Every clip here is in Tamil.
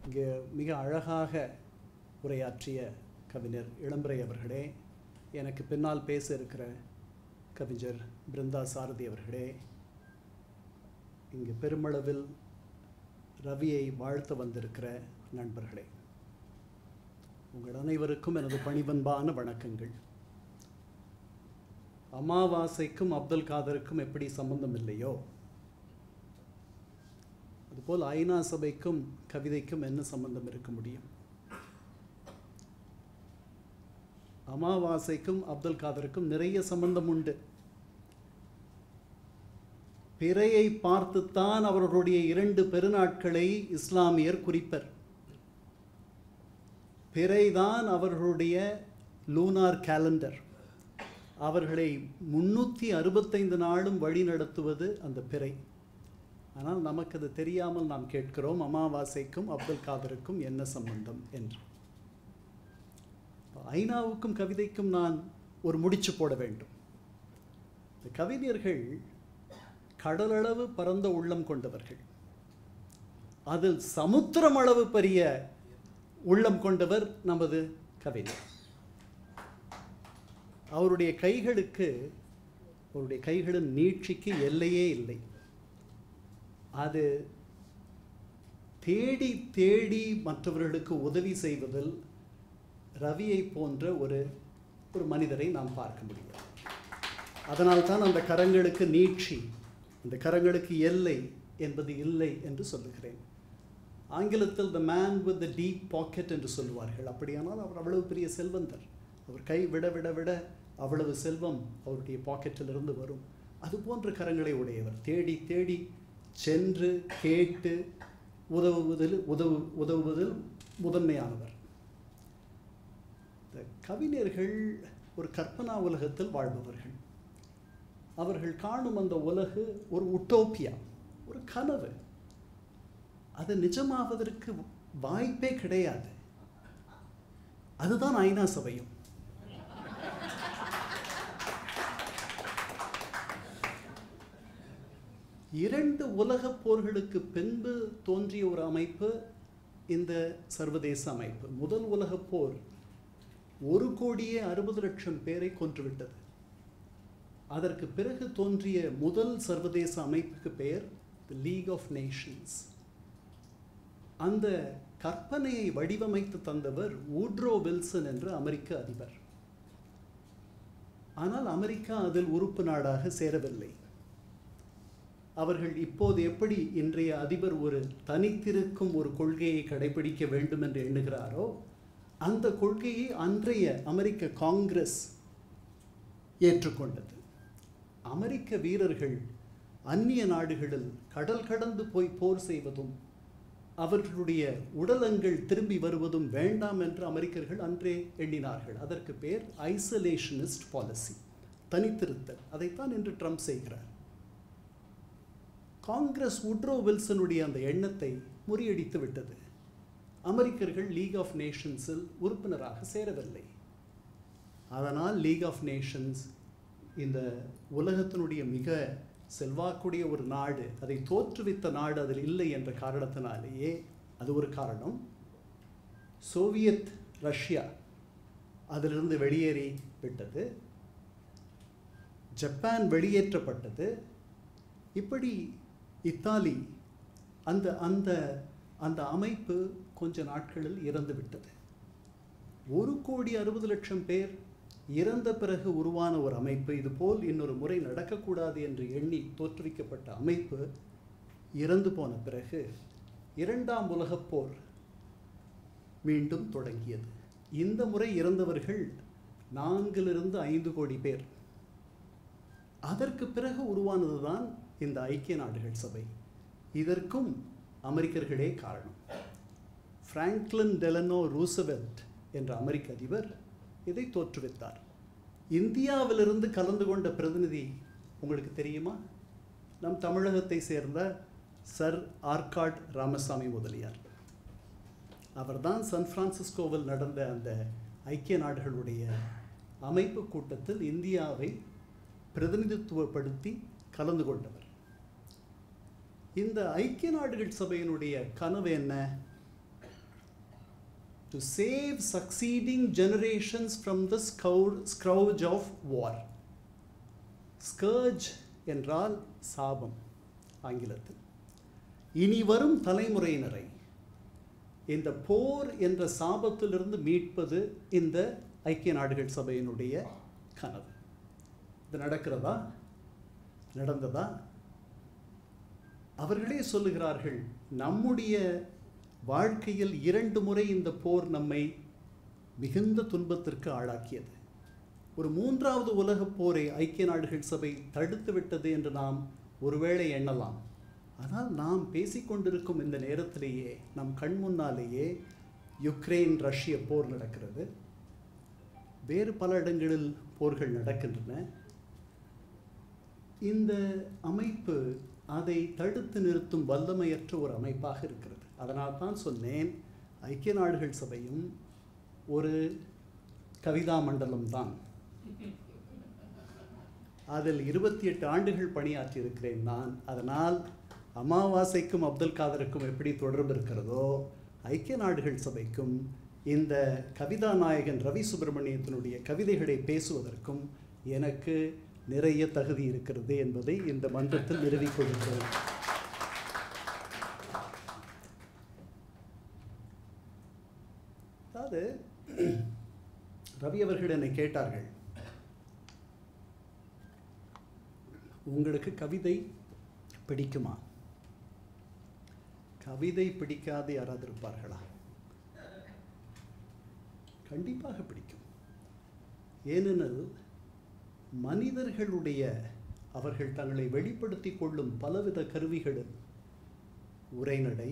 இங்கே மிக அழகாக உரையாற்றிய கவிஞர் இளம்பிறை அவர்களே, எனக்கு பின்னால் பேச இருக்கிற கவிஞர் பிருந்தா சாரதி அவர்களே, இங்கு பெருமளவில் ரவியை வாழ்த்த வந்திருக்கிற நண்பர்களே, உங்கள் அனைவருக்கும் எனது பணிவன்பான வணக்கங்கள். அமாவாசைக்கும் அப்துல் காதருக்கும் எப்படி சம்பந்தம் இல்லையோ, அதுபோல் ஐநா சபைக்கும் கவிதைக்கும் என்ன சம்பந்தம் இருக்க முடியும்? அமாவாசைக்கும் அப்துல் காதருக்கும் நிறைய சம்பந்தம் உண்டு. பிறையை பார்த்துத்தான் அவர்களுடைய 2 பெருநாட்களை இஸ்லாமியர் குறிப்பர். பிறைதான் அவர்களுடைய லூனார் கேலண்டர். அவர்களை 365 நாளும் வழி நடத்துவது அந்த பிறை. ஆனால் நமக்கு அது தெரியாமல் நாம் கேட்கிறோம், அமாவாசைக்கும் அப்துல் காதருக்கும் என்ன சம்பந்தம் என்று. ஐநாவுக்கும் கவிதைக்கும் நான் ஒரு முடிச்சு போட வேண்டும். இந்த கவிஞர்கள் கடலளவு பரந்த உள்ளம் கொண்டவர்கள். அதில் சமுத்திரம் அளவு பெரிய உள்ளம் கொண்டவர் நமது கவிஞர். அவருடைய கைகளின் நீட்சிக்கு எல்லையே இல்லை. அது தேடி தேடி மற்றவர்களுக்கு உதவி செய்வதில் ரவியை போன்ற ஒரு மனிதரை நாம் பார்க்க முடியும். அதனால்தான் அந்த கரங்களுக்கு நீட்சி, அந்த கரங்களுக்கு எல்லை என்பது இல்லை என்று சொல்லுகிறேன். ஆங்கிலத்தில் the man with the deep pocket என்று சொல்லுவார்கள். அப்படியானால் அவர் அவ்வளவு பெரிய செல்வந்தர். அவர் கை விட விட விட அவ்வளவு செல்வம் அவருடைய பாக்கெட்டிலிருந்து வரும். அது போன்ற கரங்களை உடையவர். தேடி தேடி சென்று கேட்டு உதவுவதில் முதன்மையானவர். இந்த கவிஞர்கள் ஒரு கற்பனா உலகத்தில் வாழ்பவர்கள். அவர்கள் காணும் அந்த உலகு ஒரு உட்டோப்பியா, ஒரு கனவு. அது நிஜமாவதற்கு வாய்ப்பே கிடையாது. அதுதான் ஐநா சபையும். இரண்டு உலகப் போர்களுக்கு பின்பு தோன்றிய ஒரு அமைப்பு இந்த சர்வதேச அமைப்பு. முதல் உலகப் போர் 1,60,00,000 பேரை கொன்றுவிட்டது. அதற்கு பிறகு தோன்றிய முதல் சர்வதேச அமைப்புக்கு பெயர் தி லீக் ஆஃப் நேஷன்ஸ். அந்த கற்பனையை வடிவமைத்து தந்தவர் வூட்ரோ வில்சன் என்ற அமெரிக்க அதிபர். ஆனால் அமெரிக்கா அதில் உறுப்பு நாடாக சேரவில்லை. அவர்கள் இப்போது எப்படி இன்றைய அதிபர் ஒரு தனித்திருக்கும் ஒரு கொள்கையை கடைபிடிக்க வேண்டும் என்று எண்ணுகிறாரோ, அந்த கொள்கையை அன்றைய அமெரிக்க காங்கிரஸ் ஏற்றுக்கொண்டது. அமெரிக்க வீரர்கள் அந்நிய நாடுகளில் கடல் கடந்து போய் போர் செய்வதும் அவர்களுடைய உடலங்கள் திரும்பி வருவதும் வேண்டாம் என்று அமெரிக்கர்கள் அன்றே எண்ணினார்கள். அதற்கு பேர் ஐசோலேஷனிஸ்ட் பாலிசி, தனித்திருத்தல். அதைத்தான் இன்று ட்ரம்ப் செய்கிறார். காங்கிரஸ் வூட்ரோ வில்சனுடைய அந்த எண்ணத்தை முறியடித்து விட்டது. அமெரிக்கர்கள் லீக் ஆஃப் நேஷன்ஸில் உறுப்பினராக சேரவில்லை. அதனால் லீக் ஆஃப் நேஷன்ஸ் இந்த உலகத்தினுடைய மிக செல்வாக்குடைய ஒரு நாடு, அதை தோற்றுவித்த நாடு அதில் இல்லை என்ற காரணத்தினாலேயே, அது ஒரு காரணம். சோவியத் ரஷ்யா அதிலிருந்து வெளியேறி விட்டது. ஜப்பான் வெளியேற்றப்பட்டது. இப்படி இத்தாலி, அந்த அந்த அந்த அமைப்பு கொஞ்ச நாட்களில் இறந்து விட்டது. 1,60,00,000 பேர் இறந்த பிறகு உருவான ஒரு அமைப்பு, இதுபோல் இன்னொரு முறை நடக்கக்கூடாது என்று எண்ணி தோற்றுவிக்கப்பட்ட அமைப்பு இறந்து போன பிறகு 2ஆம் உலகப் போர் மீண்டும் தொடங்கியது. இந்த முறை இறந்தவர்கள் 4-5 கோடி பேர். அதற்கு பிறகு உருவானதுதான் இந்த ஐக்கிய நாடுகள் சபை. இதற்கும் அமெரிக்கர்களே காரணம். பிராங்க்லின் டெலனோ ரூசவெல்ட் என்ற அமெரிக்க அதிபர் இதை தோற்றுவித்தார். இந்தியாவிலிருந்து கலந்து கொண்ட பிரதிநிதி உங்களுக்கு தெரியுமா? நம் தமிழகத்தை சேர்ந்த சர் ஆர்காட் ராமசாமி முதலியார். அவர்தான் சான் பிரான்சிஸ்கோவில் நடந்த அந்த ஐக்கிய நாடுகளுடைய அமைப்பு கூட்டத்தில் இந்தியாவை பிரதிநிதித்துவப்படுத்தி கலந்து கொண்டவர். இந்த ஐக்கிய நாடுகள் சபையினுடைய கனவு என்ன? to save succeeding generations from the scourge of war. Scourge என்றால் சாபம் ஆங்கிலத்தில். இனி வரும் தலைமுறையினரை இந்த போர் என்ற சாபத்திலிருந்து மீட்பது இந்த ஐக்கிய நாடுகள் சபையினுடைய கனவு. இது நடக்கிறதா? நடந்ததா? அவர்களே சொல்லுகிறார்கள், நம்முடைய வாழ்க்கையில் 2 முறை இந்த போர் நம்மை மிகுந்த துன்பத்திற்கு ஆளாக்கியது. ஒரு 3வது உலகப் போரை ஐக்கிய நாடுகள் சபை தடுத்து விட்டது என்று நாம் ஒருவேளை எண்ணலாம். ஆனால் நாம் பேசிக்கொண்டிருக்கும் இந்த நேரத்திலேயே நம் கண் முன்னாலேயே யுக்ரைன் ரஷ்ய போர் நடக்கிறது. வேறு பல இடங்களில் போர்கள் நடக்கின்றன. இந்த அமைப்பு அதை தடுத்து நிறுத்தும் வல்லமையற்ற ஒரு அமைப்பாக இருக்கிறது. அதனால் தான் சொன்னேன், ஐக்கிய நாடுகள் சபையும் ஒரு கவிதா மண்டலம் தான். அதில் 28 ஆண்டுகள் பணியாற்றி இருக்கிறேன் நான். அதனால் அமாவாசைக்கும் அப்துல் காதருக்கும் எப்படி தொடர்பு இருக்கிறதோ, ஐக்கிய நாடுகள் சபைக்கும் இந்த கவிதா நாயகன் ரவி சுப்பிரமணியத்தினுடைய கவிதைகளை பேசுவதற்கும் எனக்கு நிறைய தகுதி இருக்கிறது என்பதை இந்த மன்றத்தில் நிறுவிக்கொள்கிறேன். அதாவது ரவி அவர்கள் என்னை கேட்டார்கள், உங்களுக்கு கவிதை பிடிக்குமா? கவிதை பிடிக்காது யாராவது இருப்பார்களா? கண்டிப்பாக பிடிக்கும். ஏனெனில் மனிதர்களுடைய அவர்கள் தங்களை வெளிப்படுத்தி கொள்ளும் பலவித கருவிகளில் உரைநடை,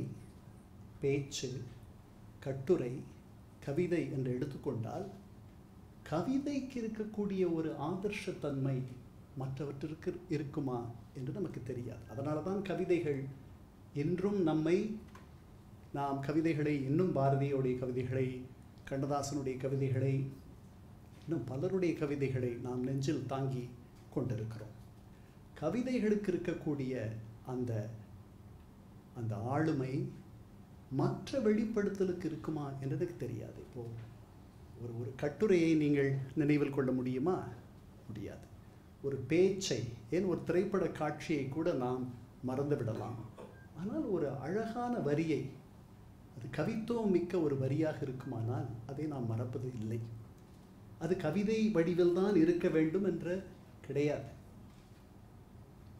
பேச்சு, கட்டுரை, கவிதை என்று எடுத்துக்கொண்டால் கவிதைக்கு இருக்கக்கூடிய ஒரு ஆதர்ஷத்தன்மை மற்றவற்றிற்கு இருக்குமா என்று நமக்கு தெரியாது. அதனால தான் கவிதைகள் இன்றும் நாம் கவிதைகளை இன்னும் பாரதியோடைய கவிதைகளை, கண்ணதாசனுடைய கவிதைகளை, இன்னும் பலருடைய கவிதைகளை நாம் நெஞ்சில் தாங்கி கொண்டிருக்கிறோம். கவிதைகளுக்கு இருக்கக்கூடிய அந்த அந்த ஆளுமை மற்ற வெளிப்படுத்தலுக்கு இருக்குமா என்றதுக்கு தெரியாது. இப்போது ஒரு கட்டுரையை நீங்கள் நினைவில் கொள்ள முடியுமா? முடியாது. ஒரு பேச்சை, ஏன் ஒரு திரைப்பட காட்சியை கூட நாம் மறந்து விடலாம். ஆனால் ஒரு அழகான வரியை, அது கவித்துவம் மிக்க ஒரு வரியாக இருக்குமானால் அதை நாம் மறப்பது இல்லை. அது கவிதை வடிவில் தான் இருக்க வேண்டும் என்று கிடையாது.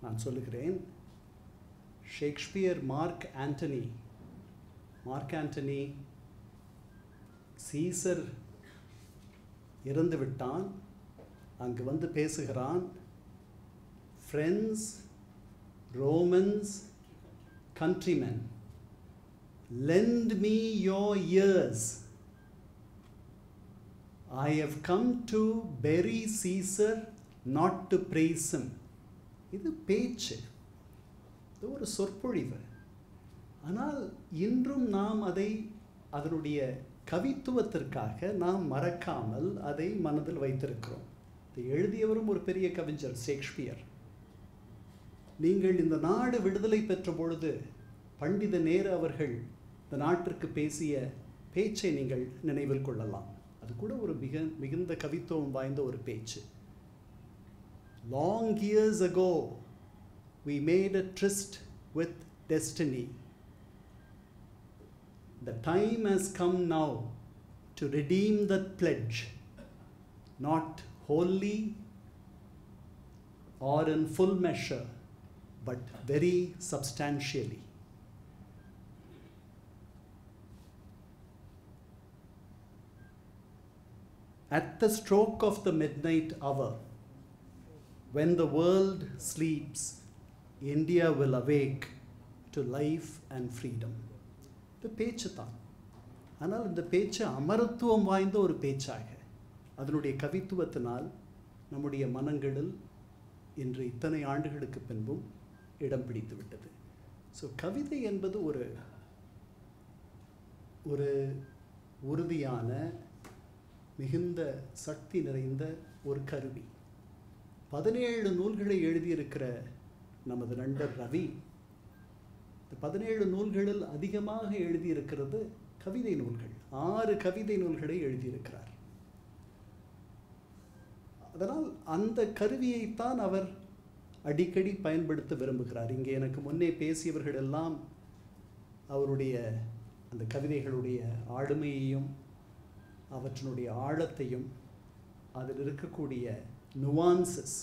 நான் சொல்லுகிறேன், ஷேக்ஸ்பியர் மார்க் ஆண்டனி சீசர் இறந்து விட்டான், அங்கு வந்து பேசுகிறான், friends, Romans, countrymen, lend me your ears. I have come to bury Caesar, not to praise him. இது பேச்சு, இது ஒரு சொற்பொழிவு. ஆனால் இன்றும் நாம் அதனுடைய கவித்துவத்திற்காக நாம் மறக்காமல் அதை மனதில் வைத்திருக்கிறோம். இதை எழுதியவரும் ஒரு பெரிய கவிஞர் ஷேக்ஸ்பியர். நீங்கள் இந்த நாடு விடுதலை பெற்ற பொழுது பண்டித நேரு அவர்கள் இந்த நாட்டிற்கு பேசிய பேச்சை நீங்கள் நினைவில் கொள்ளலாம். அது கூட ஒரு மிகுந்த கவித்துவம் வாய்ந்த ஒரு பேச்சு. Long years ago we made a tryst with destiny. The time has come now to redeem that pledge, not wholly or in full measure, but very substantially. At the stroke of the midnight hour, when the world sleeps, India will awake to life and freedom. இந்த பேச்சு தான். ஆனால் இந்த பேச்சு அமரத்துவம் வாய்ந்த ஒரு பேச்சாக அதனுடைய கவித்துவத்தினால் நம்முடைய மனங்களில் இன்று இத்தனை ஆண்டுகளுக்கு பின்பும் இடம் பிடித்து விட்டது. ஸோ கவிதை என்பது ஒரு உறுதியான, மிகுந்த சக்தி நிறைந்த ஒரு கருவி. 17 நூல்களை எழுதியிருக்கிற நமது நண்பர் ரவி, இந்த 17 நூல்களில் அதிகமாக எழுதியிருக்கிறது கவிதை நூல்கள், 6 கவிதை நூல்களை எழுதியிருக்கிறார். அதனால் அந்த கருவியைத்தான் அவர் அடிக்கடி பயன்படுத்த விரும்புகிறார். இங்கே எனக்கு முன்னே பேசியவர்கள் எல்லாம் அவருடைய அந்த கவிதைகளுடைய ஆளுமையையும் அவற்றினுடைய ஆழத்தையும் அதில் இருக்கக்கூடிய நுவான்சஸ்,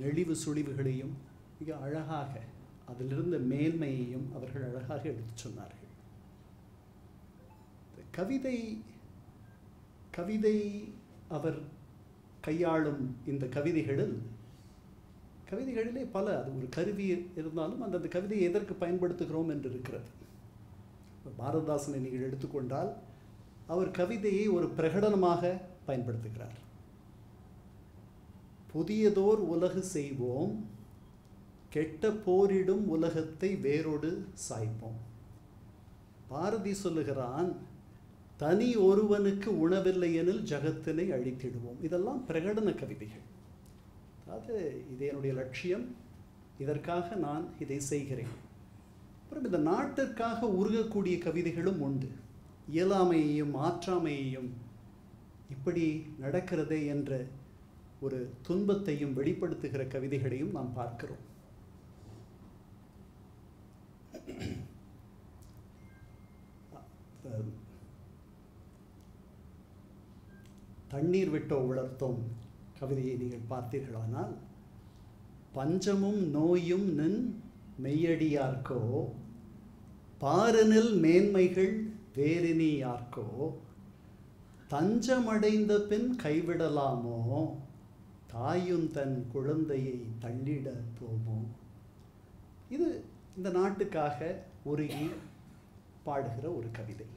நெளிவு சுழிவுகளையும் மிக அழகாக, அதிலிருந்த மேன்மையையும் அவர்கள் அழகாக எடுத்து சொன்னார்கள். கவிதை அவர் கையாளும் இந்த கவிதைகளிலே பல, அது ஒரு கருவி இருந்தாலும் அந்த கவிதையை எதற்கு பயன்படுத்துகிறோம் என்று இருக்கிறது. பாரதிதாசனை நீங்கள் எடுத்துக்கொண்டால் அவர் கவிதையை ஒரு பிரகடனமாக பயன்படுத்துகிறார். புதியதோர் உலகு செய்வோம், கெட்ட போரிடும் உலகத்தை வேரோடு சாய்ப்போம். பாரதி சொல்லுகிறான், தனி ஒருவனுக்கு உணவில்லை எனில் ஜகத்தினை அழித்திடுவோம். இதெல்லாம் பிரகடன கவிதைகள். அதாவது இது என்னுடைய லட்சியம், இதற்காக நான் இதை செய்கிறேன். அப்புறம் இந்த நாட்டிற்காக உருகக்கூடிய கவிதைகளும் உண்டு. இயலாமையையும் ஆற்றாமையையும் இப்படி நடக்கிறதே என்ற ஒரு துன்பத்தையும் வெளிப்படுத்துகிற கவிதைகளையும் நாம் பார்க்கிறோம். தண்ணீர் விட்டோ உலர்த்தோம் கவிதையை நீங்கள் பார்த்தீர்களானால், பஞ்சமும் நோயும் நின் மெய்யடியார்க்கோ, பாரனில் மேன்மைகள் வேறினி யார்க்கோ, தஞ்சமடைந்த பின் கைவிடலாமோ, தாயும் தன் குழந்தையை தள்ளிட போமோ. இது இந்த நாட்டுக்காக உருகி பாடுகிற ஒரு கவிதை.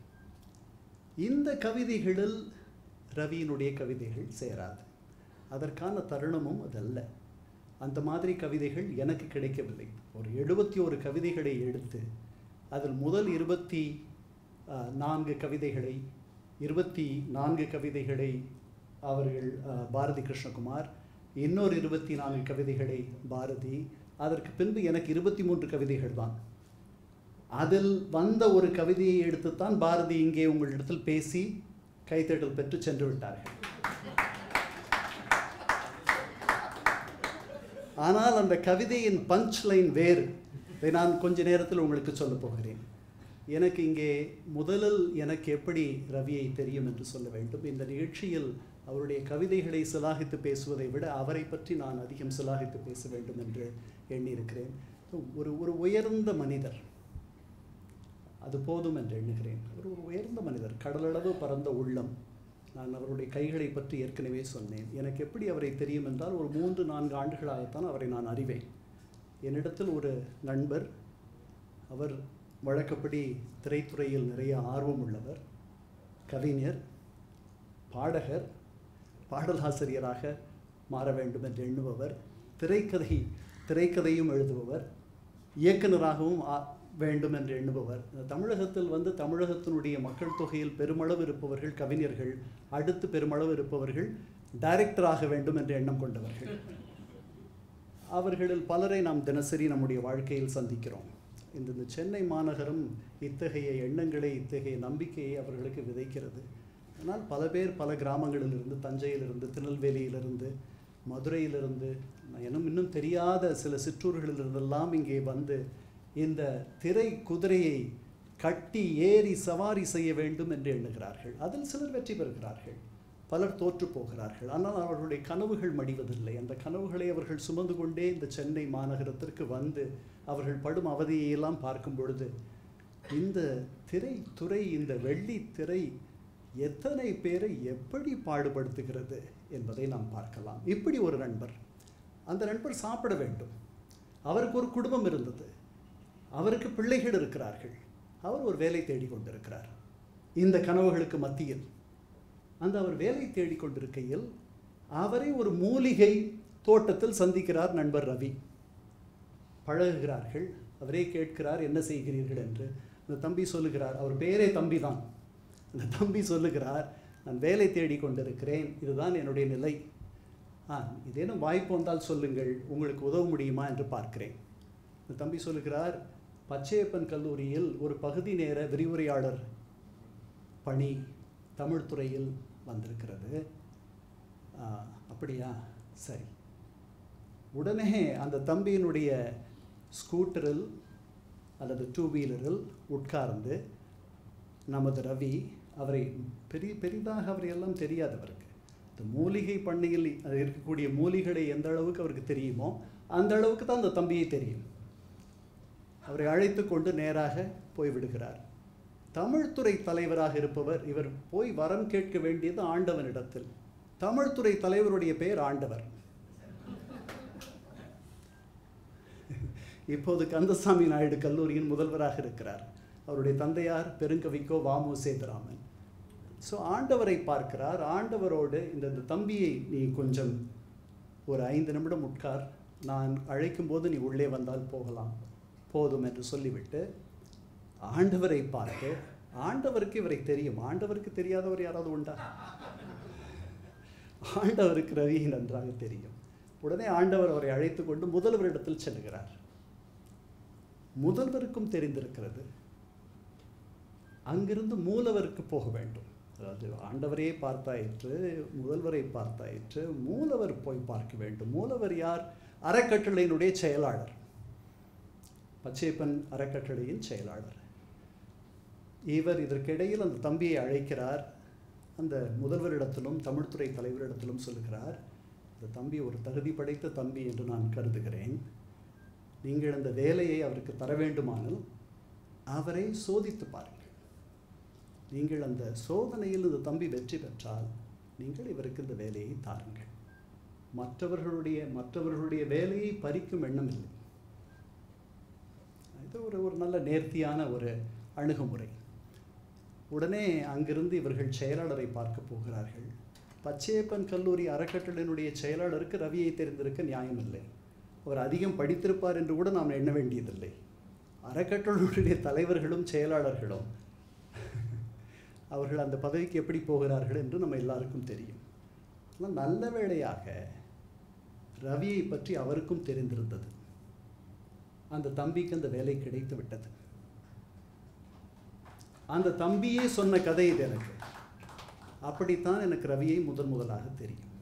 இந்த கவிதைகளில் ரவியினுடைய கவிதைகள் சேராது. அதற்கான தருணமும் அதல்ல. அந்த மாதிரி கவிதைகள் எனக்கு கிடைக்கவில்லை. ஒரு 71 கவிதைகளை எடுத்து அதில் முதல் 24 கவிதைகளை அவர்கள் பாரதி கிருஷ்ணகுமார், இன்னொரு 24 கவிதைகளை பாரதி, அதற்கு பின்பு எனக்கு 23 கவிதைகள் தான். அதில் வந்த ஒரு கவிதையை எடுத்துத்தான் பாரதி இங்கே உங்களிடத்தில் பேசி கைத்தட்டல் பெற்று சென்று விட்டார்கள். ஆனால் அந்த கவிதையின் பஞ்ச் லைன் வேறு. இதை நான் கொஞ்ச நேரத்தில் உங்களுக்கு சொல்ல போகிறேன். எனக்கு இங்கே முதலில் எனக்கு எப்படி ரவியை தெரியும் என்று சொல்ல வேண்டும். இந்த நிகழ்ச்சியில் அவருடைய கவிதைகளை சிலாகித்து பேசுவதை விட அவரை பற்றி நான் அதிகம் சிலாகித்து பேச வேண்டும் என்று எண்ணியிருக்கிறேன். ஒரு உயர்ந்த மனிதர், அது போதும் என்று எண்ணுகிறேன். ஒரு உயர்ந்த மனிதர், கடலளவு பரந்த உள்ளம். நான் அவருடைய கைகளை பற்றி ஏற்கனவே சொன்னேன். எனக்கு எப்படி அவரை தெரியும் என்றால், ஒரு 3-4 ஆண்டுகளாகத்தான் அவரை நான் அறிவேன். என்னிடத்தில் ஒரு நண்பர், அவர் வழக்கப்படி திரைத்துறையில் நிறைய ஆர்வம் உள்ளவர், கவிஞர், பாடகர், பாடலாசிரியராக மாற வேண்டும் என்று எண்ணுபவர், திரைக்கதையும் எழுதுபவர், இயக்குநராகவும் வேண்டும் என்று எண்ணுபவர். தமிழகத்தில் வந்து தமிழகத்தினுடைய மக்கள் தொகையில் பெருமளவு இருப்பவர்கள் கவிஞர்கள், அடுத்து பெருமளவு இருப்பவர்கள் டைரக்டராக வேண்டும் என்ற எண்ணம் கொண்டவர்கள். அவர்களில் பலரை நாம் தினசரி நம்முடைய வாழ்க்கையில் சந்திக்கிறோம். இந்த சென்னை மாநகரம் இத்தகைய எண்ணங்களை, இத்தகைய நம்பிக்கையை அவர்களுக்கு விதைக்கிறது. ஆனால் பல பேர் பல கிராமங்களிலிருந்து, தஞ்சையிலிருந்து, திருநெல்வேலியிலிருந்து, மதுரையிலிருந்து, இன்னும் தெரியாத சில சிற்றூர்களிலிருந்தெல்லாம் இங்கே வந்து இந்த திரை குதிரையை கட்டி ஏறி சவாரி செய்ய வேண்டும் என்று எண்ணுகிறார்கள். அதில் சிலர் வெற்றி பெறுகிறார்கள், பலர் தோற்று போகிறார்கள். ஆனால் அவர்களுடைய கனவுகள் மடிவதில்லை. அந்த கனவுகளை அவர்கள் சுமந்து கொண்டே இந்த சென்னை மாநகரத்திற்கு வந்து அவர்கள் படும் அவதியெல்லாம் பார்க்கும் பொழுது, இந்த திரைத்துறை, இந்த வெள்ளி திரை எத்தனை பேரை எப்படி பாடுபடுத்துகிறது என்பதை நாம் பார்க்கலாம். இப்படி ஒரு நண்பர், அந்த நண்பர் சாப்பிட வேண்டும். அவருக்கு ஒரு குடும்பம் இருந்தது, அவருக்கு பிள்ளைகள் இருக்கிறார்கள், அவர் ஒரு வேலை தேடிக்கொண்டிருக்கிறார். இந்த கனவுகளுக்கு மத்தியில் அவர் வேலை தேடிக்கொண்டிருக்கையில் அவரை ஒரு மூலிகை தோட்டத்தில் சந்திக்கிறார் நண்பர் ரவி. பழகுகிறார்கள். அவரே கேட்கிறார், என்ன செய்கிறீர்கள் என்று. அந்த தம்பி சொல்லுகிறார், அவர் பேரே தம்பி தான். அந்த தம்பி சொல்லுகிறார், நான் வேலை தேடிக்கொண்டிருக்கிறேன், இதுதான் என்னுடைய நிலை. இதேனும் வாய்ப்பு வந்தால் சொல்லுங்கள், உங்களுக்கு உதவ முடியுமா என்று பார்க்கிறேன். அந்த தம்பி சொல்லுகிறார், பச்சையப்பன் கல்லூரியில் ஒரு பகுதி நேர விரிவுரையாளர் பணி தமிழ் துறையில் வந்திருக்கிறது. அப்படியா, சரி. உடனே அந்த தம்பியினுடைய ஸ்கூட்டரில் அல்லது 2 வீலரில் உட்கார்ந்து நமது ரவி அவரை பெரிதாக அவரை எல்லாம் தெரியாதவருக்கு, இந்த மூலிகை பண்ணையில் இருக்கக்கூடிய மூலிகளை எந்த அளவுக்கு அவருக்கு தெரியுமோ அந்த அளவுக்கு தான் அந்த தம்பியை தெரியும். அவரை அழைத்து கொண்டு நேராக போய்விடுகிறார். தமிழ்துறை தலைவராக இருப்பவர் இவர் போய் வரம் கேட்க வேண்டியது ஆண்டவனிடத்தில். தமிழ்துறை தலைவருடைய பெயர் ஆண்டவர். இப்போது கந்தசாமி நாயுடு கல்லூரியின் முதல்வராக இருக்கிறார். அவருடைய தந்தையார் பெருங்கவிக்கோ வாமு சேதுராமன். ஸோ ஆண்டவரை பார்க்கிறார். ஆண்டவரோடு இந்த தம்பியை நீ கொஞ்சம் ஒரு 5 நிமிடம் உட்கார், நான் அழைக்கும் போது நீ உள்ளே வந்தால் போகலாம், போதும் என்று சொல்லிவிட்டு ஆண்டவரை பார்த்து, ஆண்டவருக்கு இவரை தெரியும், ஆண்டவருக்கு தெரியாதவர் யாராவது உண்டா? ஆண்டவருக்கு ரவி நன்றாக தெரியும். உடனே ஆண்டவர் அவரை அழைத்து கொண்டு முதல்வரிடத்தில் செல்கிறார். முதல்வருக்கும் தெரிந்திருக்கிறது, அங்கிருந்து மூலவருக்கு போக வேண்டும். அதாவது ஆண்டவரையே பார்த்தாயிற்று, முதல்வரை பார்த்தாயிற்று, மூலவர் போய் பார்க்க வேண்டும். மூலவர் யார்? அறக்கட்டளையினுடைய செயலாளர், பச்சையப்பன் அறக்கட்டளையின் செயலாளர். இவர் இதற்கிடையில் அந்த தம்பியை அழைக்கிறார். அந்த முதல்வரிடத்திலும் தமிழ்துறை தலைவரிடத்திலும் சொல்லுகிறார், இந்த தம்பி ஒரு தகுதி படைத்த தம்பி என்று நான் கருதுகிறேன். நீங்கள் அந்த வேலையை அவருக்கு தர வேண்டுமானால் அவரை சோதித்து பாருங்கள். நீங்கள் அந்த சோதனையில் இந்த தம்பி வெற்றி பெற்றால் நீங்கள் இவருக்கு இந்த வேலையை தாருங்கள். மற்றவர்களுடைய வேலையை பறிக்கும் எண்ணம் இல்லை. இது ஒரு நல்ல நேர்த்தியான ஒரு அணுகுமுறை. உடனே அங்கிருந்து இவர்கள் செயலாளரை பார்க்க போகிறார்கள். பச்சையப்பன் கல்லூரி அறக்கட்டளையினுடைய செயலாளருக்கு ரவியை தெரிந்திருக்க நியாயமில்லை. அவர் அதிகம் படித்திருப்பார் என்று கூட நாம் எண்ண வேண்டியதில்லை. அறக்கட்டளையுடைய தலைவர்களும் செயலாளர்களும் அவர்கள் அந்த பதவிக்கு எப்படி போகிறார்கள் என்று நம்ம எல்லாருக்கும் தெரியும். ஆனால் நல்ல வேளையாக ரவியை பற்றி அவருக்கும் தெரிந்திருந்தது. அந்த தம்பிக்கு அந்த வேலை கிடைத்து விட்டது. அந்த தம்பியே சொன்ன கதை இது எனக்கு. அப்படித்தான் எனக்கு ரவியை முதலாக தெரியும்.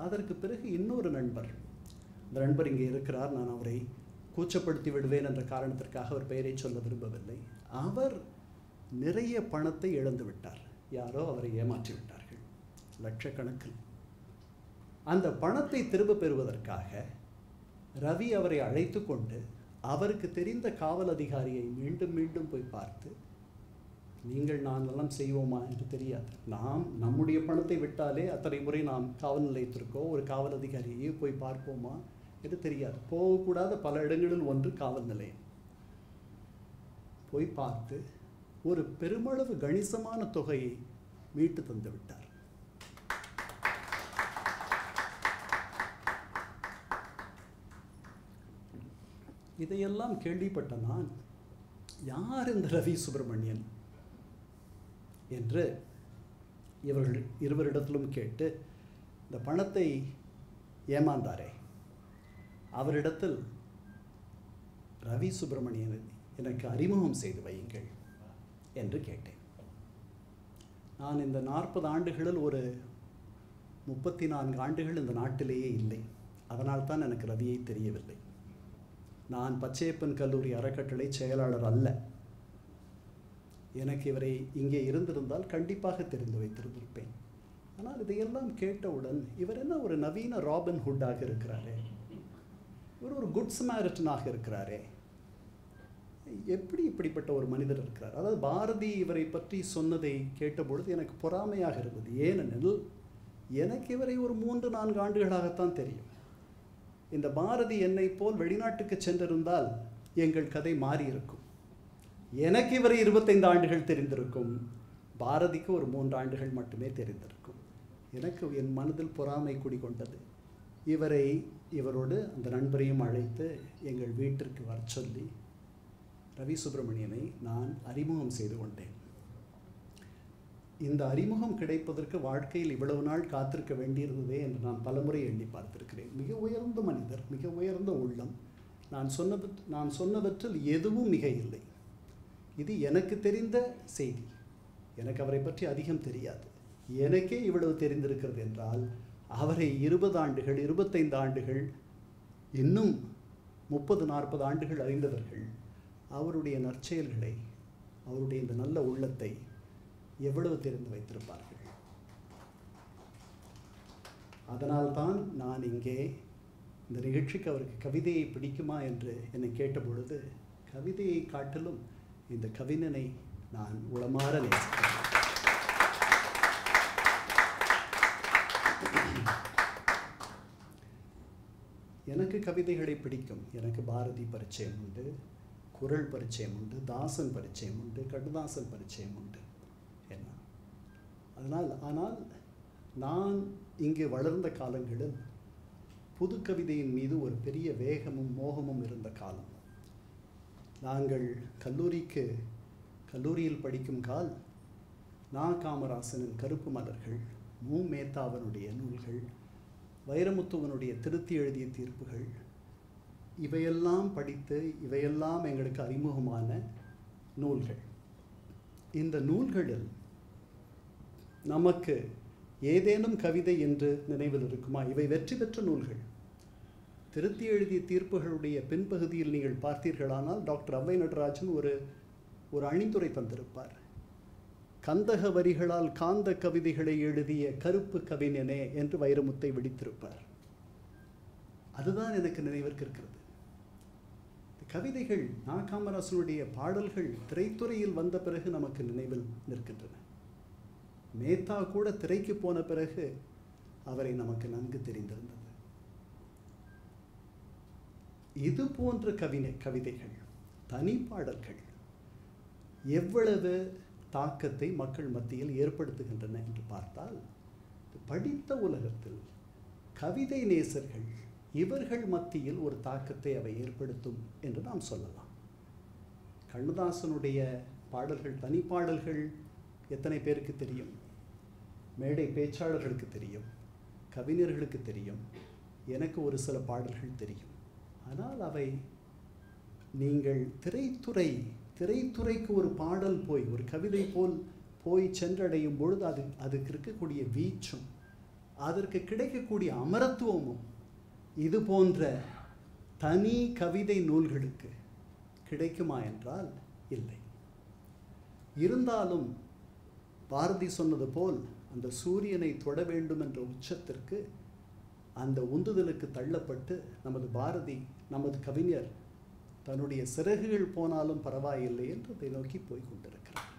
அதற்கு பிறகு இன்னொரு நண்பர், அந்த நண்பர் இங்கே இருக்கிறார், நான் அவரை கூச்சப்படுத்தி விடுவேன் என்ற காரணத்திற்காக அவர் பெயரை சொல்ல விரும்பவில்லை. அவர் நிறைய பணத்தை இழந்து விட்டார். யாரோ அவரை ஏமாற்றி விட்டார்கள் லட்சக்கணக்கில். அந்த பணத்தை திரும்ப பெறுவதற்காக ரவி அவரை அழைத்து கொண்டு அவருக்கு தெரிந்த காவல் அதிகாரியை மீண்டும் மீண்டும் போய் பார்த்து, நீங்கள் நான் எல்லாம் செய்வோமா என்று தெரியாது, நாம் நம்முடைய பணத்தை விட்டாலே அத்தனை முறை நாம் காவல் நிலையத்திற்கோ ஒரு காவல் அதிகாரியை போய் பார்ப்போமா என்று தெரியாது. போகக்கூடாத பல இடங்களில் ஒன்று காவல் நிலையம். போய் பார்த்து ஒரு பெருமளவு கணிசமான தொகையை மீட்டு தந்து விட்டார். இதையெல்லாம் கேள்விப்பட்ட நான், யார் இந்த ரவி சுப்பிரமணியன் என்று இவர்கள் இருவரிடத்திலும் கேட்டு, இந்த பணத்தை ஏமாந்தாரே அவரிடத்தில் ரவி சுப்பிரமணியனை எனக்கு அறிமுகம் செய்து வையுங்கள் என்று கேட்டேன். நான் இந்த 40 ஆண்டுகளில் ஒரு 34 ஆண்டுகள் இந்த நாட்டிலேயே இல்லை. அதனால்தான் எனக்கு ரவியை தெரியவில்லை. நான் பச்சையப்பன் கல்லூரி அறக்கட்டளை செயலாளர் அல்ல. எனக்கு இவரை இங்கே இருந்திருந்தால் கண்டிப்பாக தெரிந்து வைத்திருந்திருப்பேன். ஆனால் இதையெல்லாம் கேட்டவுடன் இவர் என்ன ஒரு நவீன ராபின் ஹுட்டாக இருக்கிறாரே, இவர் ஒரு குட் சமாரிட்டனாக இருக்கிறாரே, எப்படி இப்படிப்பட்ட ஒரு மனிதர் இருக்கிறார்? அதாவது பாரதி இவரை பற்றி சொன்னதை கேட்டபொழுது எனக்கு பொறாமையாக இருந்தது. ஏனெனில் எனக்கு இவரை ஒரு 3-4 ஆண்டுகளாகத்தான் தெரியும். இந்த பாரதி என்னை போல் வெளிநாட்டுக்கு சென்றிருந்தால் எங்கள் கதை மாறி இருக்கும். எனக்கு இவரை 25 ஆண்டுகள் தெரிந்திருக்கும், பாரதிக்கு ஒரு 3 ஆண்டுகள் மட்டுமே தெரிந்திருக்கும். எனக்கு என் மனதில் பொறாமை குடிகொண்டது. இவரோடு அந்த நண்பரையும் அழைத்து எங்கள் வீட்டிற்கு வர சொல்லி ரவி சுப்பிரமணியனை நான் அறிமுகம் செய்து கொண்டேன். இந்த அறிமுகம் கிடைப்பதற்கு வாழ்க்கையில் இவ்வளவு நாள் காத்திருக்க வேண்டியிருந்ததே என்று நான் பலமுறை எண்ணி பார்த்திருக்கிறேன். மிக உயர்ந்த மனிதர், மிக உயர்ந்த உள்ளம். நான் சொன்னவற்றில் எதுவும் மிக இல்லை. இது எனக்கு தெரிந்த செய்தி. எனக்கு அவரை பற்றி அதிகம் தெரியாது. எனக்கே இவ்வளவு தெரிந்திருக்கிறது என்றால் அவரை 20 ஆண்டுகள் 25 ஆண்டுகள் இன்னும் 30-40 ஆண்டுகள் அறிந்தவர்கள் அவருடைய நற்செயல்களை, அவருடைய இந்த நல்ல உள்ளத்தை எவ்வளவு தெரிந்து வைத்திருப்பார்கள். அதனால்தான் நான் இங்கே இந்த நிகழ்ச்சிக்கு அவருக்கு கவிதையை பிடிக்குமா என்று என்னை கேட்டபொழுது, கவிதையை காட்டிலும் இந்த கவிஞனை நான் உளமாற நேசிக்கிறேன். எனக்கு கவிதைகளை பிடிக்கும். எனக்கு பாரதி பரிச்சயம் உண்டு, குறள் பரிச்சயம் உண்டு, தாசன் பரிச்சயம் உண்டு, கண்ணதாசன் பரிச்சயம் உண்டு. என்ன ஆனால் நான் இங்கே வளர்ந்த காலங்களில் புது கவிதையின் மீது ஒரு பெரிய வேகமும் மோகமும் இருந்த காலம். நாங்கள் கல்லூரியில் படிக்கும் கால் நா. காமராசனின் கருப்பு மலர்கள், மு. மேத்தாவனுடைய நூல்கள், வைரமுத்துவனுடைய திருத்தி எழுதிய தீர்ப்புகள், இவையெல்லாம் படித்து இவையெல்லாம் எங்களுக்கு அறிமுகமான நூல்கள். இந்த நூல்களில் நமக்கு ஏதேனும் கவிதை என்று நினைவில் இருக்குமா? இவை வெற்றி பெற்ற நூல்கள். திருத்தி எழுதிய தீர்ப்புகளுடைய பின்பகுதியில் நீங்கள் பார்த்தீர்களானால் டாக்டர் அவ்வை நடராஜன் ஒரு அணிந்துரை தந்திருப்பார். கந்தக வரிகளால் காந்த கவிதைகளை எழுதிய கருப்பு கவிஞனே என்று வைரமுத்தை விடித்திருப்பார். அதுதான் எனக்கு நினைவிற்கு இருக்கிறது. கவிதைகள், நா. காமராசனுடைய பாடல்கள் திரைத்துறையில் வந்த பிறகு நமக்கு நினைவில் நிற்கின்றன. மேத்தா கூட திரைக்கு போன பிறகு அவரை நமக்கு நன்கு தெரிந்திருந்தது. இது போன்ற கவிதைகள், தனிப்பாடல்கள் எவ்வளவு தாக்கத்தை மக்கள் மத்தியில் ஏற்படுத்துகின்றன என்று பார்த்தால், படித்த உலகத்தில் கவிதை நேசர்கள் இவர்கள் மத்தியில் ஒரு தாக்கத்தை அவை ஏற்படுத்தும் என்று நாம் சொல்லலாம். கண்ணதாசனுடைய பாடல்கள், தனிப்பாடல்கள் எத்தனை பேருக்கு தெரியும்? மேடை பேச்சாளர்களுக்கு தெரியும், கவிஞர்களுக்கு தெரியும், எனக்கு ஒரு சில பாடல்கள் தெரியும். ஆனால் அவை நீங்கள் திரைத்துறைக்கு ஒரு பாடல் போய், ஒரு கவிதை போய் சென்றடையும் பொழுது அதுக்கு இருக்கக்கூடிய வீச்சும் அதற்கு கிடைக்கக்கூடிய அமரத்துவமும் இது போன்ற தனி கவிதை நூல்களுக்கு கிடைக்குமா என்றால் இல்லை. இருந்தாலும் பாரதி சொன்னது போல் அந்த சூரியனை தொட வேண்டும் என்ற உச்சத்திற்கு, அந்த உந்துதலுக்கு தள்ளப்பட்டு நமது பாரதி, நமது கவிஞர் தன்னுடைய சிறகுகள் போனாலும் பரவாயில்லை என்று அதை நோக்கி போய் கொண்டிருக்கிறார்.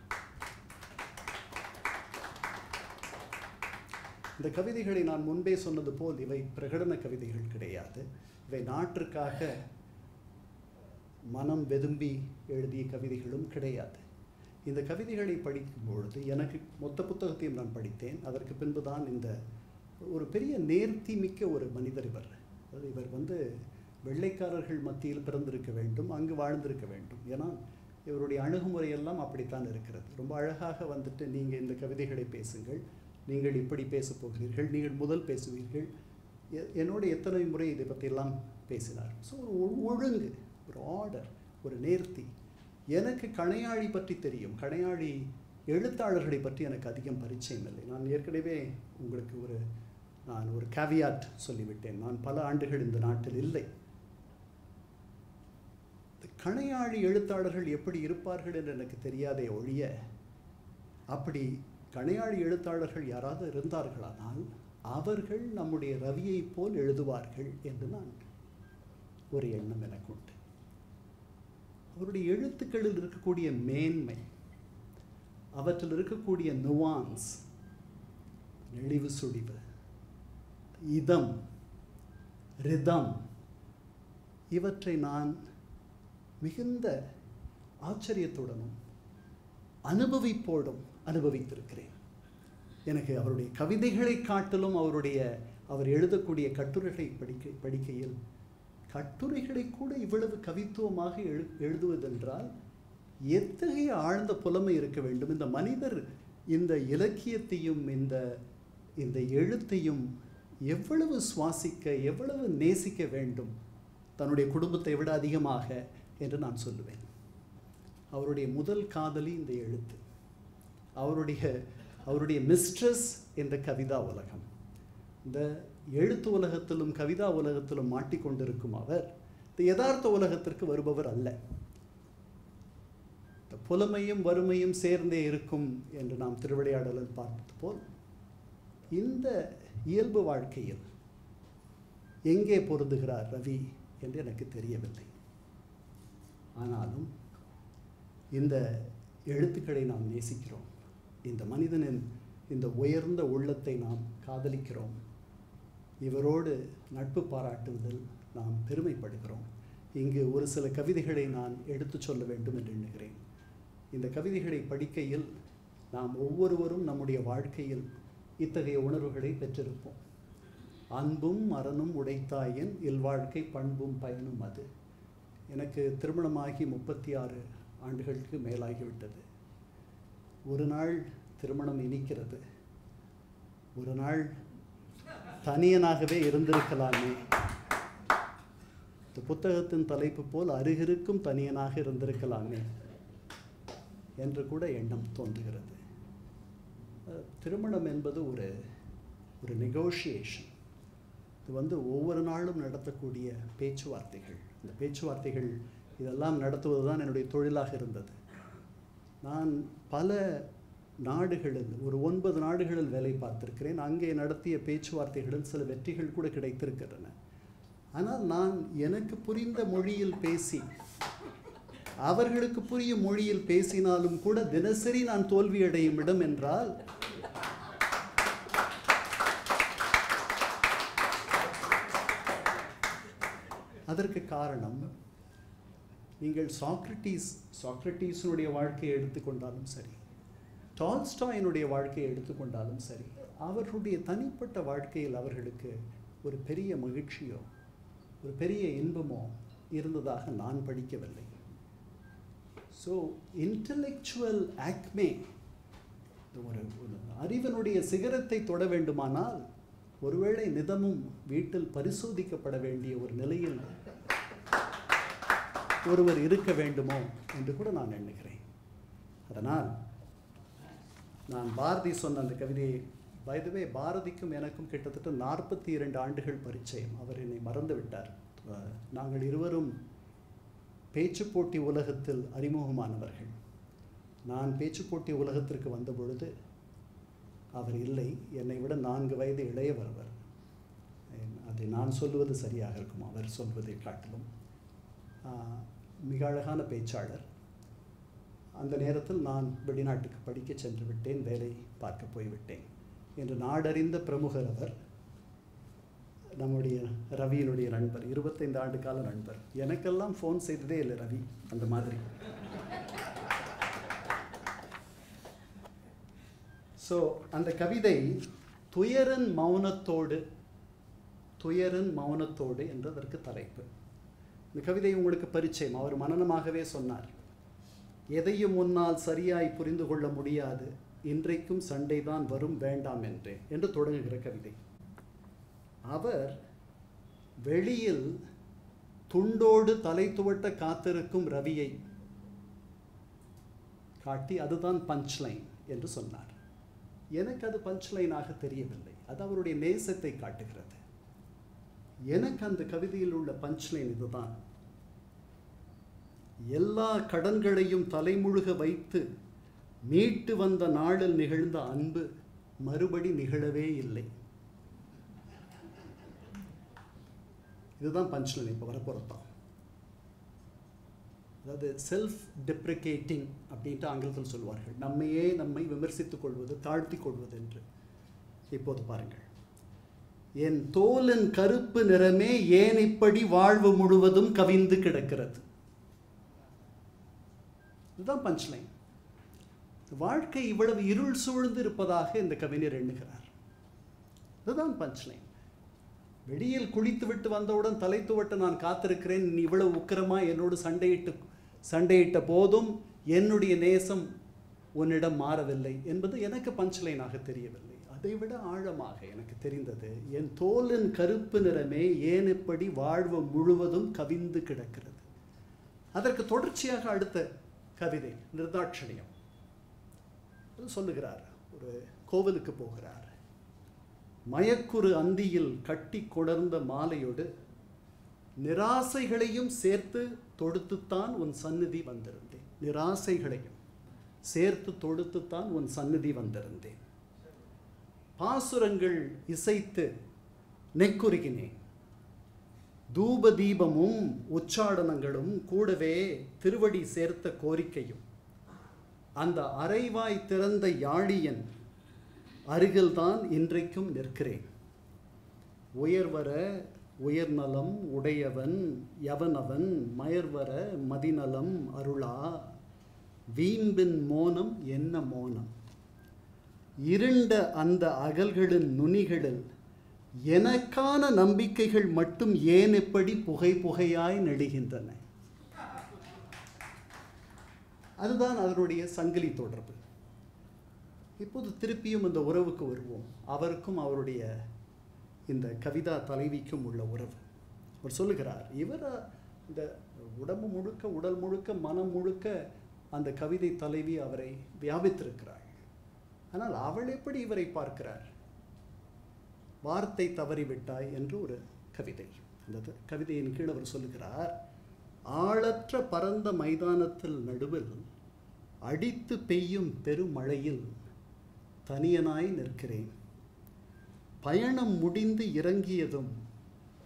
இந்த கவிதைகளை நான் முன்பே சொன்னது போல் இவை பிரகடன கவிதைகள் கிடையாது. இவை நாட்டிற்காக மனம் வெதும்பி எழுதிய கவிதைகளும் கிடையாது. இந்த கவிதைகளை படிக்கும் பொழுது எனக்கு மொத்த புத்தகத்தையும் நான் படித்தேன். அதற்கு பின்புதான் இந்த ஒரு பெரிய நேர்த்தி மிக்க ஒரு மனிதர் இவர். இவர் வெள்ளைக்காரர்கள் மத்தியில் பிறந்திருக்க வேண்டும், அங்கு வாழ்ந்திருக்க வேண்டும். ஏன்னா இவருடைய அணுகுமுறையெல்லாம் அப்படித்தான் இருக்கிறது. ரொம்ப அழகாக நீங்கள் இந்த கவிதைகளை பேசுங்கள், நீங்கள் இப்படி பேசப் போகிறீர்கள், நீங்கள் முதல் பேசுவீர்கள். என்னோட எத்தனை முறை இதை பற்றியெல்லாம் பேசினார். ஸோ ஒரு ஒழுங்கு, ஒரு ஆர்டர், ஒரு நேர்த்தி. எனக்கு கணையாழி பற்றி தெரியும், கணையாழி எழுத்தாளர்களை பற்றி எனக்கு அதிகம் பரிச்சயம் இல்லை. நான் ஏற்கனவே உங்களுக்கு நான் ஒரு கேவியாட் சொல்லிவிட்டேன். நான் பல ஆண்டுகள் இந்த நாட்டில் இல்லை. கணையாழி எழுத்தாளர்கள் எப்படி இருப்பார்கள் என்று எனக்கு தெரியாதே ஒழிய, அப்படி கணையாழி எழுத்தாளர்கள் யாராவது இருந்தார்களானால் அவர்கள் நம்முடைய ரவியை போல் எழுதுவார்கள் என்று நான் ஒரு எண்ணம் எனக்கு உண்டு. அவருடைய எழுத்துக்களில் இருக்கக்கூடிய மேன்மை, அவற்றில் இருக்கக்கூடிய நுவான்ஸ், நெளிவு சுழிவு, இதம், ரிதம், இவற்றை நான் மிகுந்த ஆச்சரியத்துடனும் அனுபவிப்போடும் அனுபவித்திருக்கிறேன். எனக்கு அவருடைய கவிதைகளை காட்டிலும் அவர் எழுதக்கூடிய கட்டுரைகளை படிக்கையில், கட்டுரைகளை கூட இவ்வளவு கவித்துவமாக எழுதுவதென்றால் எத்தகைய ஆழ்ந்த புலமை இருக்க வேண்டும். இந்த மனிதர் இந்த இலக்கியத்தையும் இந்த எழுத்தையும் எவ்வளவு சுவாசிக்க, எவ்வளவு நேசிக்க வேண்டும், தன்னுடைய குடும்பத்தை விட அதிகமாக என்று நான் சொல்லுவேன். அவருடைய முதல் காதலி இந்த எழுத்து. அவருடைய மிஸ்ட்ரஸ் இந்த கவிதா உலகம். இந்த எழுத்து உலகத்திலும் கவிதா உலகத்திலும் மாட்டிக்கொண்டிருக்கும் அவர் இந்த யதார்த்த உலகத்திற்கு வருபவர் அல்ல. இந்த புலமையும் வறுமையும் சேர்ந்தே இருக்கும் என்று நாம் திருவிளையாடலில் பார்த்தது போல் இந்த இயல்பு வாழ்க்கையில் எங்கே பொருந்துகிறார் ரவி என்று எனக்கு தெரியவில்லை. ஆனாலும் இந்த எழுத்துக்களை நாம் நேசிக்கிறோம். இந்த மனிதனின் இந்த உயர்ந்த உள்ளத்தை நாம் காதலிக்கிறோம். இவரோடு நட்பு பாராட்டுவதில் நாம் பெருமைப்படுகிறோம். இங்கு ஒரு சில கவிதைகளை நான் எடுத்து சொல்ல வேண்டும் என்று எண்ணுகிறேன். இந்த கவிதைகளை படிக்கையில் நாம் ஒவ்வொருவரும் நம்முடைய வாழ்க்கையில் இத்தகைய உணர்வுகளை பெற்றிருப்போம். அன்பும் அறனும் உடைத்தாயின் இல்வாழ்க்கை பண்பும் பயனும் அது. எனக்கு திருமணமாகி 36 ஆண்டுகளுக்கு மேலாகிவிட்டது. ஒரு நாள் திருமணம் இனிக்கிறது, ஒரு நாள் தனியனாகவே இருந்திருக்கலாமே. இந்த புத்தகத்தின் தலைப்பு போல் அருகிருக்கும் தனியனாக இருந்திருக்கலாமே என்று கூட எண்ணம் தோன்றுகிறது. திருமணம் என்பது ஒரு நெகோஷியேஷன். இது ஒவ்வொரு நாளும் நடத்தக்கூடிய பேச்சுவார்த்தைகள். இந்த பேச்சுவார்த்தைகள் இதெல்லாம் நடத்துவது தான் என்னுடைய தொழிலாக இருந்தது. நான் பல நாடுகளில் ஒரு 9 நாடுகளில் வேலை பார்த்திருக்கிறேன். அங்கே நடத்திய பேச்சுவார்த்தைகளில் சில வெற்றிகள் கூட கிடைத்திருக்கின்றன. ஆனால் நான் எனக்கு புரிந்த மொழியில் பேசி அவர்களுக்கு புரியும் மொழியில் பேசினாலும் கூட தினசரி நான் தோல்வியடையும் இடம் என்றால் அதற்கு காரணம், நீங்கள் சாக்ரட்டீஸினுடைய வாழ்க்கையை எடுத்துக்கொண்டாலும் சரி, டால்ஸ்டாயினுடைய வாழ்க்கையை எடுத்துக்கொண்டாலும் சரி, அவர்களுடைய தனிப்பட்ட வாழ்க்கையில் அவர்களுக்கு ஒரு பெரிய மகிழ்ச்சியோ ஒரு பெரிய இன்பமோ இருந்ததாக நான் படிக்கவில்லை. ஸோ இன்டலெக்சுவல் ஆக்மே, ஒரு அறிவனுடைய சிகரத்தை தொட வேண்டுமானால் ஒருவேளை நிதமும் வீட்டில் பரிசோதிக்கப்பட வேண்டிய ஒரு நிலையில் ஒருவர் இருக்க வேண்டுமோ என்று கூட நான் எண்ணுகிறேன். அதனால் நான் பாரதி சொன்ன அந்த கவிதையை, பைதவே பாரதிக்கும் எனக்கும் கிட்டத்தட்ட 42 ஆண்டுகள் பரிச்சயம். அவர் என்னை மறந்து விட்டார். நாங்கள் இருவரும் பேச்சு போட்டி உலகத்தில் அறிமுகமானவர்கள். நான் பேச்சு போட்டி உலகத்திற்கு வந்த பொழுது அவர் இல்லை. என்னை விட 4 வயது இளையவர் அவர். அதை நான் சொல்லுவது சரியாக இருக்கும், அவர் சொல்வதை காட்டிலும். மிக அழகான பேச்சாளர். அந்த நேரத்தில் நான் வெளிநாட்டுக்கு படிக்க சென்று விட்டேன், வேலை பார்க்க போய்விட்டேன். என்று நாடறிந்த பிரமுகர் அவர். நம்முடைய ரவியினுடைய நண்பர், 25 ஆண்டு கால நண்பர். எனக்கெல்லாம் ஃபோன் செய்ததே இல்லை ரவி, அந்த மாதிரி. ஸோ அந்த கவிதை துயரன் மௌனத்தோடு என்று அதற்கு தலைப்பு. இந்த கவிதை உங்களுக்கு பரிச்சயம். அவர் மனனமாகவே சொன்னார், எதையும் முன்னால் சரியாய் புரிந்து கொள்ள முடியாது, இன்றைக்கும் சண்டைதான் வரும் வேண்டாம் என்று தொடங்குகிற கவிதை. அவர் வெளியில் துண்டோடு தலை துவட்ட காத்திருக்கும் ரவியை காட்டி அதுதான் பஞ்ச்லைன் என்று சொன்னார். எனக்கு அது பஞ்ச்லைனாக தெரியவில்லை, அது அவருடைய நேசத்தை காட்டுகிறது. எனக்கு அந்த கவிதையில் உள்ள பஞ்ச்லைன் இதுதான். எல்லா கடன்களையும் தலைமுழுக வைத்து மீட்டு வந்த நாளில் நிகழ்ந்த அன்பு மறுபடி நிகழவே இல்லை. இதுதான் பஞ்ச்லைன். இப்போ வரப்போறதான். அதாவது செல்ஃப் டெப்ரிகேட்டிங் அப்படின்ட்டு ஆங்கிலத்தில் சொல்வார்கள். நம்மை விமர்சித்துக் கொள்வது, தாழ்த்தி கொள்வது என்று. இப்போது பாருங்கள், என் தோலின் கருப்பு நிறமே ஏன் இப்படி வாழ்வு முழுவதும் கவிந்து கிடக்கிறது. இதுதான் பஞ்ச்லைன். வாழ்க்கை இவ்வளவு இருள் சூழ்ந்து இருப்பதாக இந்த கவிஞர் எண்ணுகிறார். இதுதான் பஞ்ச்லைன். வெளியில் குளித்து விட்டு வந்தவுடன் தலை துவட்ட நான் காத்திருக்கிறேன், நீ இவ்வளவு உக்கிரமா என்னோடு சண்டையிட்ட போதும் என்னுடைய நேசம் உன்னிடம் மாறவில்லை என்பது எனக்கு பஞ்ச்லைனாக தெரியவில்லை. அதைவிட ஆழமாக எனக்கு தெரிந்தது, என் தோலின் கருப்பு நிறமே ஏன் இப்படி வாழ்வு முழுவதும் கவிந்து கிடக்கிறது. அதற்கு தொடர்ச்சியாக அடுத்த கவிதை நிர்தாட்சணியம். சொல்லுகிறார். ஒரு கோவிலுக்கு போகிறார். மயக்குறு அந்தியில் கட்டி கொடர்ந்த மாலையோடு நிராசைகளையும் சேர்த்து தொடுத்துத்தான் உன் சந்நிதி வந்திருந்தேன். நிராசைகளையும் சேர்த்து தொடுத்துத்தான் உன் சந்நிதி வந்திருந்தேன். பாசுரங்கள் இசைத்து நெக்குருகினேன். தூப தீபமும் உச்சாடனங்களும் கூடவே திருவடி சேர்த்த கோரிக்கையும் அந்த அரைவாய் திறந்த யாழியன் அருகில்தான் இன்றைக்கும் நிற்கிறேன். உயர்வர உயர்நலம் உடையவன் எவனவன் மயர்வர மதிநலம் அருளா வீம்பின் மோனம் என்ன மோனம். இருண்ட அந்த அகல்களின் நுனிகளில் எனக்கான நம்பிக்கைகள் மட்டும் ஏன் எப்படி புகை புகையாய் நெடுகின்றன. அதுதான் அதனுடைய சங்கிலி தொடர்பு. இப்போது திருப்பியும் இந்த உறவுக்கு வருவோம். அவருக்கும் அவருடைய இந்த கவிதா தலைவிக்கும் உள்ள உறவு. அவர் சொல்லுகிறார், இவர் இந்த உடம்பு முழுக்க உடல் முழுக்க மனம் முழுக்க அந்த கவிதை தலைவி அவரை வியாபித்திருக்கிறாள். ஆனால் அவள் எப்படி இவரை பார்க்கிறார்? வார்த்தை தவறிவிட்டாய் என்று ஒரு கவிதை. அந்த கவிதையின் கீழ் அவர் சொல்லுகிறார், ஆளற்ற பரந்த மைதானத்தில் நடுவில் அடித்து பெய்யும் பெருமழையில் தனியனாய் நிற்கிறேன். பயணம் முடிந்து இறங்கியதும்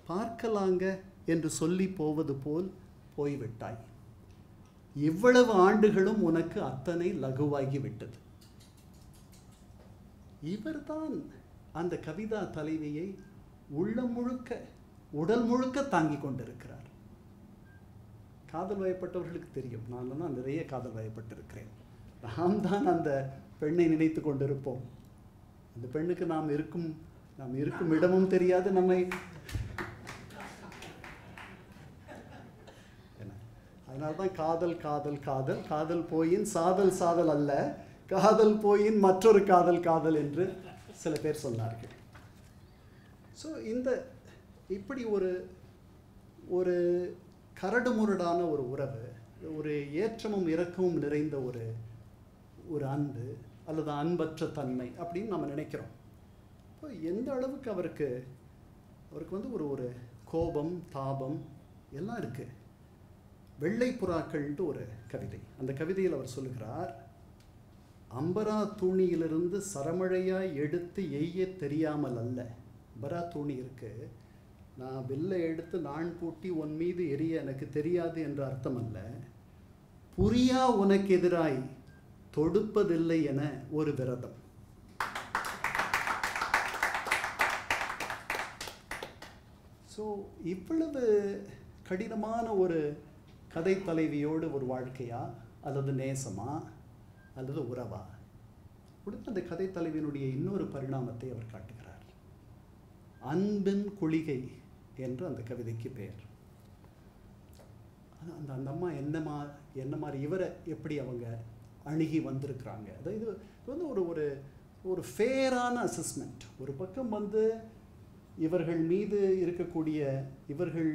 பார்க்கலாங்க என்று சொல்லி போவது போல் போய்விட்டாய். இவ்வளவு ஆண்டுகளும் உனக்கு அத்தனை லகுவாகிவிட்டது. இவர்தான் அந்த கவிதா தலைவியை உள்ளம் முழுக்க உடல் முழுக்க தாங்கி கொண்டிருக்கிறார். காதல் வயப்பட்டவர்களுக்கு தெரியும், நான் தான் நிறைய காதல் வயப்பட்டிருக்கிறேன். நாம் தான் அந்த பெண்ணை நினைத்து கொண்டிருப்போம். அந்த பெண்ணுக்கு நாம் இருக்கும் இடமும் தெரியாது. நம்மை அதனால்தான் காதல் காதல் காதல் காதல் போயின் சாதல் சாதல் அல்ல, காதல் போயின் மற்றொரு காதல் காதல் என்று சில பேர் சொன்னார்கள். ஸோ இப்படி ஒரு கரடுமுரடான ஒரு உறவு, ஒரு ஏற்றமும் இறக்கமும் நிறைந்த ஒரு அன்பு அல்லது அன்பற்ற தன்மை அப்படின்னு நம்ம நினைக்கிறோம். இப்போ எந்த அளவுக்கு அவருக்கு ஒரு கோபம் தாபம் எல்லாம் இருக்குது. வெள்ளை புறாக்கள்ன்ட்டு ஒரு கவிதை. அந்த கவிதையில் அவர் சொல்லுகிறார், அம்பரா தூணியிலிருந்து சரமழையாய் எடுத்து எய்ய தெரியாமல் அல்ல. அம்பரா தூணி இருக்கு, நான் வில்லை எடுத்து நான் பூட்டி உன் மீது எரிய எனக்கு தெரியாது என்ற அர்த்தம் அல்ல. புரியா உனக்கு எதிராய் தொடுப்பதில்லை என ஒரு விரதம். ஸோ இவ்வளவு கடினமான ஒரு கதை தலைவியோடு ஒரு வாழ்க்கையா அல்லது நேசமா அல்லது உறவா? உடனே அந்த கதை தலைவியினுடைய இன்னொரு பரிணாமத்தை அவர் காட்டுகிறார். அன்பின் குளிகை என்று அந்த கவிதைக்கு பெயர். அந்த அம்மா என்ன மாதிரி இவரை எப்படி அவங்க அணுகி வந்திருக்கிறாங்க. அதாவது இது ஒரு ஃபேரான அசஸ்மெண்ட். ஒரு பக்கம் இவர்கள் மீது இருக்கக்கூடிய இவர்கள்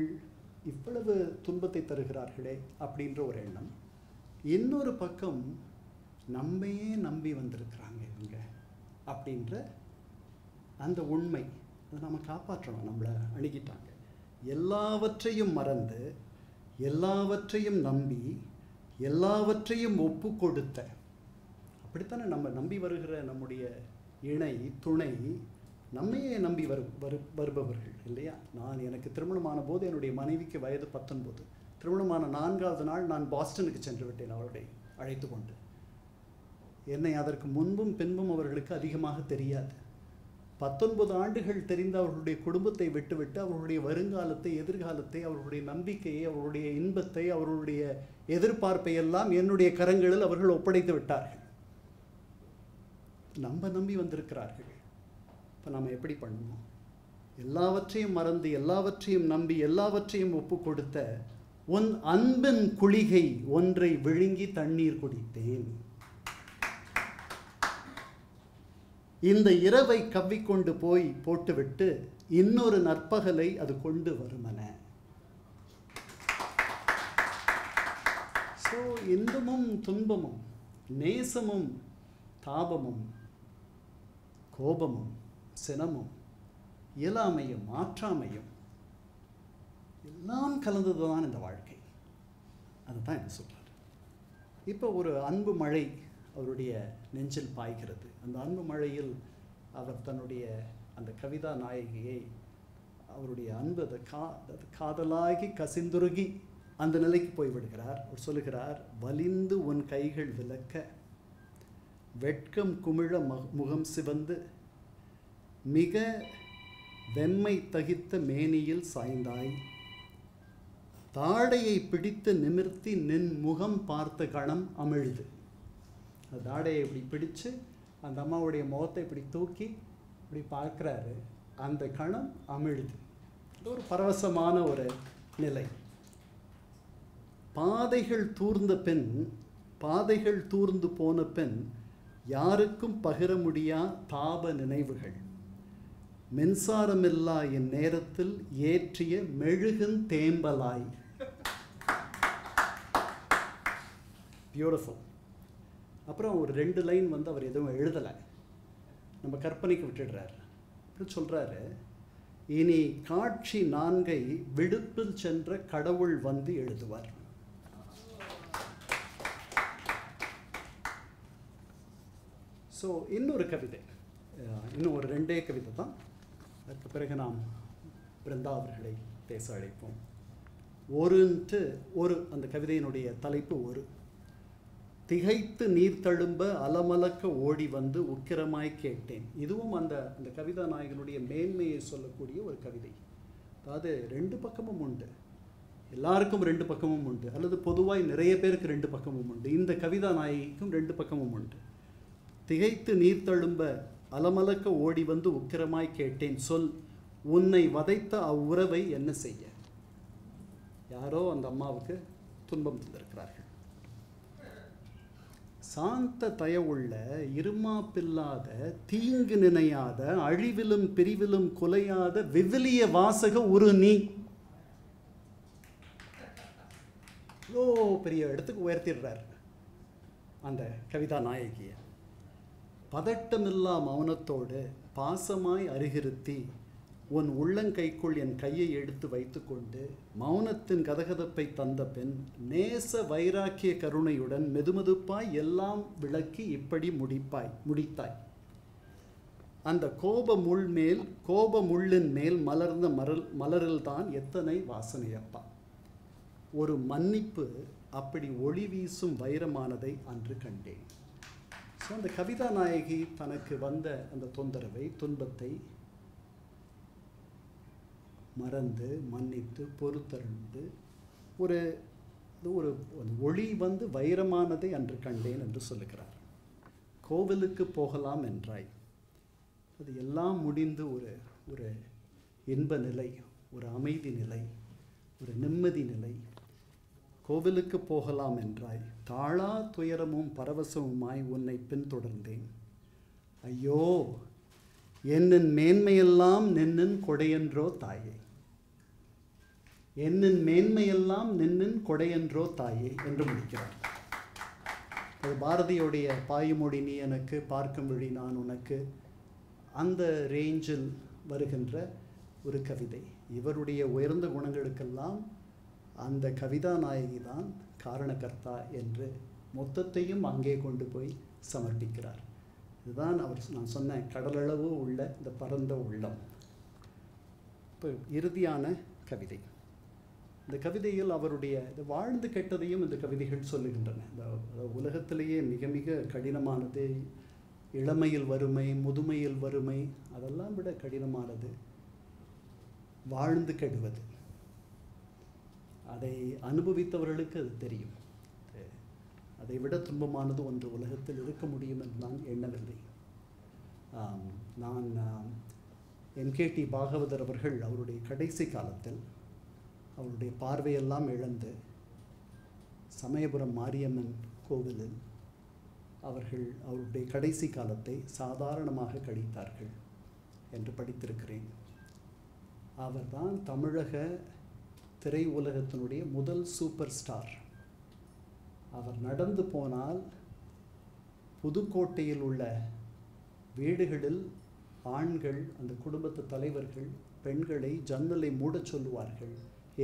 இவ்வளவு துன்பத்தை தருகிறார்களே அப்படின்ற ஒரு எண்ணம். இன்னொரு பக்கம் நம்மையே நம்பி வந்திருக்கிறாங்க இவங்க அப்படின்ற அந்த உண்மை. அதை நம்ம காப்பாற்றணும். நம்மளை அணுகிட்டாங்க, எல்லாவற்றையும் மறந்து எல்லாவற்றையும் நம்பி எல்லாவற்றையும் ஒப்பு கொடுத்த, அப்படித்தானே நம்ம நம்பி வருகிற நம்முடைய இணை துணை நம்மையே நம்பி வருபவர்கள் இல்லையா? எனக்கு திருமணமான போது என்னுடைய மனைவிக்கு வயது 19. திருமணமான 4வது நாள் நான் பாஸ்டனுக்கு சென்று விட்டேன் அவருடைய அழைத்து கொண்டு. என்னை அதற்கு முன்பும் பின்பும் அவர்களுக்கு அதிகமாக தெரியாது. 19 ஆண்டுகள் தெரிந்த அவர்களுடைய குடும்பத்தை விட்டுவிட்டு அவர்களுடைய வருங்காலத்தை, எதிர்காலத்தை, அவர்களுடைய நம்பிக்கையை, அவர்களுடைய இன்பத்தை, அவர்களுடைய எதிர்பார்ப்பை எல்லாம் என்னுடைய கரங்களில் அவர்கள் ஒப்படைத்து விட்டார்கள். நம்பி வந்திருக்கிறார்கள். இப்போ நம்ம எப்படி பண்ணணும்? எல்லாவற்றையும் மறந்து எல்லாவற்றையும் நம்பி எல்லாவற்றையும் ஒப்பு கொடுத்த உன் அன்பின் குளிகை ஒன்றை விழுங்கி தண்ணீர் குடித்தேன். இந்த இரவை கவ்விக்கொண்டு போய் போட்டுவிட்டு இன்னொரு நற்பகலை அது கொண்டு வருமன. ஸோ இன்பமும் துன்பமும் நேசமும் தாபமும் கோபமும் சினமும் இயலாமையும் ஆற்றாமையும் எல்லாம் கலந்தது தான் இந்த வாழ்க்கை. அதுதான் என்ன சொல்கிறார். இப்போ ஒரு அன்பு மழை அவருடைய நெஞ்சில் பாய்கிறது. அந்த அன்பு மழையில் அவர் தன்னுடைய அந்த கவிதா நாயகியை அவருடைய அன்பு அதை காதலாகி கசிந்துருகி அந்த நிலைக்கு போய்விடுகிறார். அவர் சொல்லுகிறார், வலிந்து உன் கைகள் விலக்க வெட்கம் குமிழ முகம் சிவந்து மிக வெம்மை தகித்த மேனியில் சாய்ந்தாய், தாடையை பிடித்து நிமிர்த்தி நின் முகம் பார்த்த கணம் அமிழ்து. அந்த தாடையை இப்படி பிடிச்சு அந்த அம்மாவுடைய முகத்தை இப்படி தூக்கி இப்படி பார்க்குறாரு. அந்த கணம் அமிழ்து. இது ஒரு பரவசமான ஒரு நிலை. பாதைகள் தூர்ந்து போன பெண் யாருக்கும் பகிர முடியா தாப நினைவுகள் மின்சாரமில்லா என் நேரத்தில் ஏற்றிய மெழுகுன் தேம்பலாய். பியூட்டிஃபுல். அப்புறம் ஒரு 2 லைன் அவர் எதுவும் எழுதலை, நம்ம கற்பனைக்கு விட்டுடுறாரு. அப்படி சொல்கிறாரு, இனி காட்சி 4 விடுப்பில் சென்ற கடவுள் வந்து எழுதுவார். ஸோ இன்னொரு கவிதை, இன்னும் ஒரு 2 கவிதை தான். அதுக்கு பிறகு நாம் பிருந்தா அவர்களை பேச அழைப்போம். ஒரு அந்த கவிதையினுடைய தலைப்பு ஒரு. திகைத்து நீர் தழும்ப அலமலக்க ஓடி வந்து உக்கிரமாய் கேட்டேன். இதுவும் அந்த கவிதா நாயகனுடைய மேன்மையை சொல்லக்கூடிய ஒரு கவிதை. அதாவது 2 பக்கமும் உண்டு, எல்லாருக்கும் 2 பக்கமும் உண்டு, அல்லது பொதுவாய் நிறைய பேருக்கு 2 பக்கமும் உண்டு. இந்த கவிதா நாயகிக்கும் 2 பக்கமும் உண்டு. திகைத்து நீர் தழும்ப அலமலக்க ஓடி வந்து உக்கிரமாய் கேட்டேன், சொல் உன்னை வதைத்த அவ்வுறவை என்ன செய்ய. யாரோ அந்த அம்மாவுக்கு துன்பம் தந்திருக்கிறார்கள். சாந்த தயவுள்ள இருமாப்பில்லாத தீங்கு நினையாத அழிவிலும் பிரிவிலும் குலையாத விவிலிய வாசக உரு நீ. பெரிய இடத்துக்கு உயர்த்திடுறார் அந்த கவிதா நாயகிய. பதட்டமில்லா மௌனத்தோடு பாசமாய் அருகிருத்தி உன் உள்ளங்கைக்குள் என் கையை எடுத்து வைத்துக்கொண்டு மௌனத்தின் கதகதப்பை தந்த பெண் நேச வைராக்கிய கருணையுடன் மெதுமெதுப்பாய் எல்லாம் விளக்கி இப்படி முடித்தாய். அந்த கோப முள்ளின் மேல் மலர்ந்த மலரில்தான் எத்தனை வாசனையப்பா. ஒரு மன்னிப்பு அப்படி ஒளி வீசும் வைரமானதை அன்று கண்டேன். ஸோ அந்த கவிதா நாயகி தனக்கு வந்த அந்த தொந்தரவை துன்பத்தை மறந்து மன்னித்து பொறுத்தறிந்து ஒரு ஒளி வைரமானதை அன்று கண்டேன் என்று சொல்லுகிறார். கோவிலுக்கு போகலாம் என்றாய். அது எல்லாம் முடிந்து ஒரு இன்ப நிலை, ஒரு அமைதி நிலை, ஒரு நிம்மதி நிலை. கோவிலுக்கு போகலாம் என்றாய், தாழா துயரமும் பரவசமுமாய் உன்னை பின்தொடர்ந்தேன். ஐயோ, என்னின் மேன்மையெல்லாம் நின்னின் கொடையென்றோ தாயே, என்னின் மேன்மையெல்லாம் நின்னின் கொடையென்றோ தாயே என்று முடிக்கிறார். அது பாரதியோடைய பாயுமொழி நீ எனக்கு பார்க்கும் வழி நான் உனக்கு, அந்த ரேஞ்சில் வருகின்ற ஒரு கவிதை. இவருடைய உயர்ந்த குணங்களுக்கெல்லாம் அந்த கவிதா நாயகி தான் காரணகர்த்தா என்று மொத்தத்தையும் அங்கே கொண்டு போய் சமர்ப்பிக்கிறார். இதுதான் நான் சொன்ன கடலளவு உள்ள இந்த பரந்த உள்ளம். இப்போ இறுதியான கவிதை. இந்த கவிதையில் அவருடைய இந்த வாழ்ந்து கெட்டதையும் இந்த கவிதைகள் சொல்லுகின்றன. இந்த உலகத்திலேயே மிக மிக கடினமானது இளமையில் வறுமை, முதுமையில் வறுமை, அதெல்லாம் விட கடினமானது வாழ்ந்து கெடுவது. அதை அனுபவித்தவர்களுக்கு அது தெரியும். அதை விட துன்பமானது ஒன்று உலகத்தில் இருக்க முடியும் என்று நான் எண்ணவில்லை. நான் என்கேடி பாகவதர் அவர்கள் அவருடைய கடைசி காலத்தில் அவருடைய பார்வையெல்லாம் இழந்து சமயபுரம் மாரியம்மன் கோவிலில் அவருடைய கடைசி காலத்தை சாதாரணமாக கழித்தார்கள் என்று படித்திருக்கிறேன். அவர்தான் தமிழக திரை உலகத்தினுடைய முதல் சூப்பர் ஸ்டார். அவர் நடந்து போனால் புதுக்கோட்டையில் உள்ள வீடுகளில் ஆண்கள், அந்த குடும்பத்து தலைவர்கள் பெண்களை ஜன்னலை மூடச் சொல்லுவார்கள்.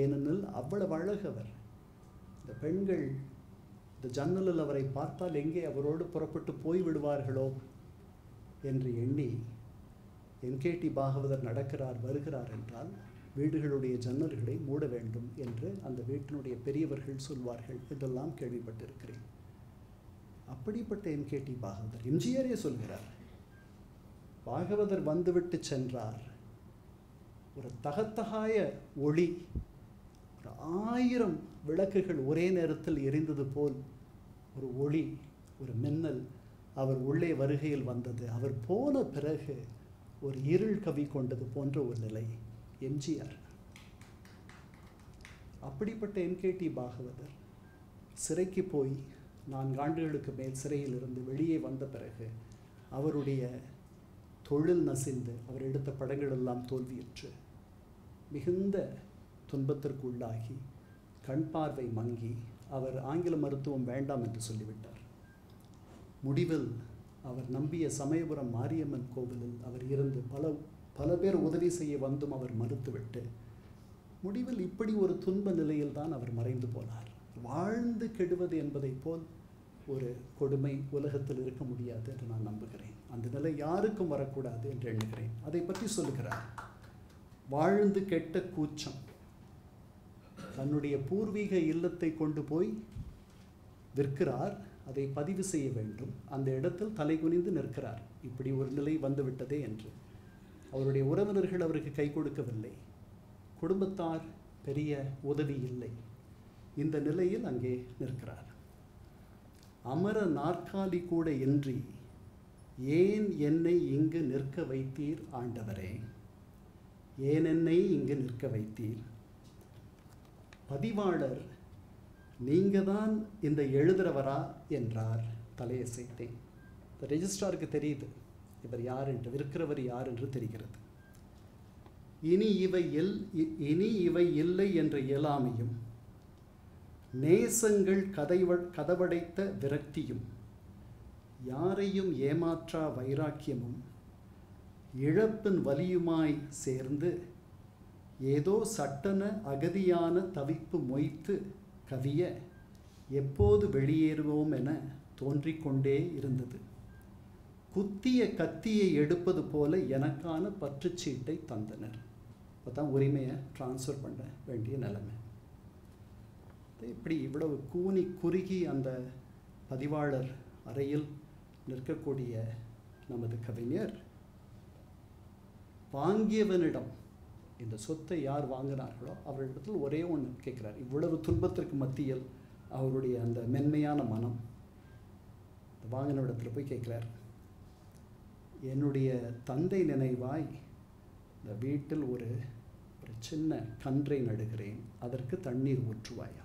ஏனெனில் அவ்வளவு அழகவர். இந்த பெண்கள் இந்த ஜன்னலில் அவரை பார்த்தால் எங்கே அவரோடு புறப்பட்டு போய்விடுவார்களோ என்று எண்ணி என்கேடி பாகவதர் நடக்கிறார், வருகிறார் என்றால் வீடுகளுடைய ஜன்னல்களை மூட வேண்டும் என்று அந்த வீட்டினுடைய பெரியவர்கள் சொல்வார்கள். இதெல்லாம் கேள்விப்பட்டிருக்கிறேன். அப்படிப்பட்ட என்கேடி பாகவதர், எம்ஜிஆரே சொல்கிறார், பாகவதர் வந்துவிட்டு சென்றார். ஒரு தகத்தகாய ஒளி, 1000 விளக்குகள் ஒரே நேரத்தில் எரிந்தது போல் ஒரு ஒளி, ஒரு மின்னல் அவர் உள்ளே வருகையில் வந்தது. அவர் போன பிறகு ஒரு இருள் கவி கொண்டது போன்ற ஒரு நிலை. எம்ஜிஆர். அப்படிப்பட்ட என்கேடி பாகவதர் சிறைக்கு போய் 4 ஆண்டுகளுக்கு மேல் சிறையில் இருந்து வெளியே வந்த பிறகு அவருடைய தொழில் நசிந்து, அவர் எடுத்த படங்கள் எல்லாம் தோல்வியுற்று மிகுந்த துன்பத்திற்கு உள்ளாகி கண் பார்வை மங்கி அவர் ஆங்கில மருத்துவம் வேண்டாம் என்று சொல்லிவிட்டார். முடிவில் அவர் நம்பிய சமயபுரம் மாரியம்மன் கோவிலில் அவர் இருந்து பல பேர் உதவி செய்ய வந்தும் அவர் மறுத்துவிட்டு முடிவில் இப்படி ஒரு துன்ப நிலையில்தான் அவர் மறைந்து போனார். வாழ்ந்து கெடுவது என்பதைப் போல் ஒரு கொடுமை உலகத்தில் இருக்க முடியாது என்று நான் நம்புகிறேன். அந்த நிலை யாருக்கும் வரக்கூடாது என்று எண்ணுகிறேன். அதை பற்றி சொல்லுகிறார். வாழ்ந்து கெட்ட கூச்சம். தன்னுடைய பூர்வீக இல்லத்தை கொண்டு போய் விற்கிறார். அதை பதிவு செய்ய வேண்டும். அந்த இடத்தில் தலை குனிந்து நிற்கிறார். இப்படி ஒரு நிலை வந்துவிட்டதே என்று. அவருடைய உறவினர்கள் அவருக்கு கை கொடுக்கவில்லை. குடும்பத்தார் பெரிய உதவி இல்லை. இந்த நிலையில் அங்கே நிற்கிறார். அமர நாற்காலி கூட இன்றி ஏன் என்னை இங்கு நிற்க வைத்தீர் ஆண்டவரே, ஏன் என்னை இங்கு நிற்க வைத்தீர்? பதிவாளர், நீங்க தான் இந்த எழுதுறவரா என்றார். தலையசைத்தேன். இந்த ரெஜிஸ்ட்ராருக்கு தெரியுது இவர் யார் என்று, விற்கிறவர் யார் என்று தெரிகிறது. இனி இவை இல்லை என்ற இயலாமையும் நேசங்கள் கதவடைத்த விரக்தியும் யாரையும் ஏமாற்றா வைராக்கியமும் இழப்பின் வலியுமாய் சேர்ந்து ஏதோ சட்டன அகதியான தவிப்பு மொய்த்து கவிய எப்போது வெளியேறுவோம் என தோன்றிக்கொண்டே இருந்தது. குத்திய கத்தியை எடுப்பது போல எனக்கான பற்றுச்சீட்டை தந்தனர். அப்போ தான் உரிமையை டிரான்ஸ்ஃபர் பண்ண வேண்டிய நிலைமை. இப்படி இவ்வளவு கூனி குறுகி அந்த பதிவாளர் அறையில் நிற்கக்கூடிய நமது கவிஞர் வாங்கியவனிடம் இந்த சொத்தை யார் வாங்கினார்களோ அவரிடத்தில் ஒரே ஒன்று கேட்குறார். இவ்வளவு துன்பத்திற்கு மத்தியில் அவருடைய அந்த மென்மையான மனம் வாங்கின இடத்துல போய் கேட்குறார், என்னுடைய தந்தை நினைவாய் இந்த வீட்டில் ஒரு சின்ன கன்றை நடுகிறேன், அதற்கு தண்ணீர் ஊற்றுவாயா?